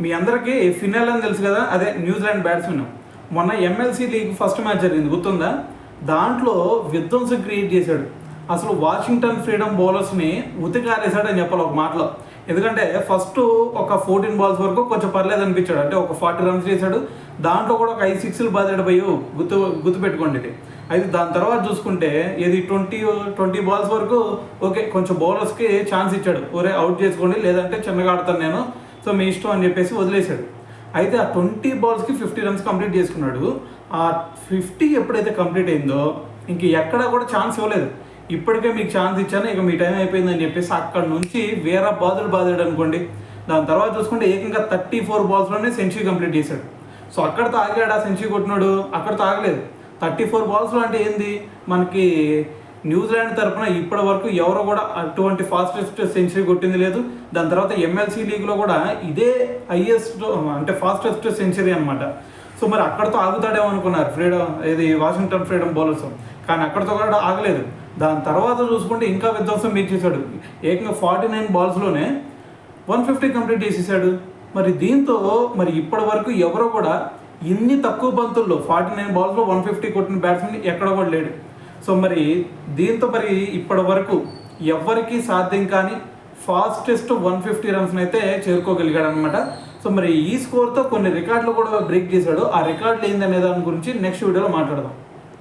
మీ అందరికీ ఫిన్నెల్ అని తెలుసు కదా, అదే న్యూజిలాండ్ బ్యాట్స్మెన్. మొన్న ఎంఎల్సీ లీగ్ ఫస్ట్ మ్యాచ్ జరిగింది, గుర్తుందా? దాంట్లో విధ్వంసం క్రియేట్ చేశాడు. అసలు వాషింగ్టన్ ఫ్రీడమ్ బౌలర్స్ని ఉతికారేశాడని చెప్పాలి ఒక మాటలో. ఎందుకంటే ఫస్ట్ ఒక 14 బాల్స్ వరకు కొంచెం పర్లేదు అనిపించాడు, అంటే ఒక 40 రన్స్ చేశాడు. దాంట్లో కూడా ఒక 5 6లు బాధాడు పోయి గుర్తుపెట్టుకోండి ఇది. అయితే దాని తర్వాత చూసుకుంటే ఇది 20 బాల్స్ వరకు ఓకే, కొంచెం బౌలర్స్కి ఛాన్స్ ఇచ్చాడు, ఒరే అవుట్ చేసుకోండి లేదంటే చిన్నగా ఆడతాను నేను, సో మీ ఇష్టం అని చెప్పేసి వదిలేశాడు. అయితే ఆ 20 బాల్స్కి 50 రన్స్ కంప్లీట్ చేసుకున్నాడు. ఆ 50 ఎప్పుడైతే కంప్లీట్ అయిందో ఇంక ఎక్కడా కూడా ఛాన్స్ ఇవ్వలేదు. ఇప్పటికే మీకు ఛాన్స్ ఇచ్చాను, ఇక మీ టైం అయిపోయిందని చెప్పేసి అక్కడ నుంచి వేరే బాధాడు అనుకోండి. దాని తర్వాత చూసుకుంటే ఏకంగా 34 బాల్స్లోనే సెంచరీ కంప్లీట్ చేశాడు. సో అక్కడితో ఆగాడు, ఆ సెంచరీ కొట్టినాడు, అక్కడితో ఆగలేదు. 34 బాల్స్లో అంటే ఏంది, మనకి న్యూజిలాండ్ తరఫున ఇప్పటి వరకు ఎవరో కూడా అటువంటి ఫాస్టెస్ట్ సెంచరీ కొట్టింది లేదు. దాని తర్వాత ఎంఎల్సీ లీగ్లో కూడా ఇదే హైయెస్ట్ అంటే ఫాస్టెస్ట్ సెంచరీ అనమాట. సో మరి అక్కడితో ఆగుతాడేమో అనుకున్నారు ఇది వాషింగ్టన్ ఫ్రీడమ్ బౌలర్స్, కానీ అక్కడితో కూడా ఆగలేదు. దాని తర్వాత చూసుకుంటే ఇంకా విధ్వంసం మీరు చేశాడు. ఏకంగా 49 బాల్స్లోనే 150 కంప్లీట్ చేసేసాడు. మరి దీంతో మరి ఇప్పటి వరకు ఎవరో కూడా ఇన్ని తక్కువ బంతుల్లో 49 బాల్స్లో 150 కొట్టిన బ్యాట్స్మెన్ ఎక్కడ కూడా లేడు. సో మరి దీంతో మరి ఇప్పటి వరకు ఎవరికి సాధ్యం కానీ ఫాస్టెస్ట్ 150 రన్స్ని అయితే చేరుకోగలిగాడు అనమాట. సో మరి ఈ స్కోర్తో కొన్ని రికార్డులు కూడా బ్రేక్ చేశాడు. ఆ రికార్డులు ఏందనే దాని గురించి నెక్స్ట్ వీడియోలో మాట్లాడదాం.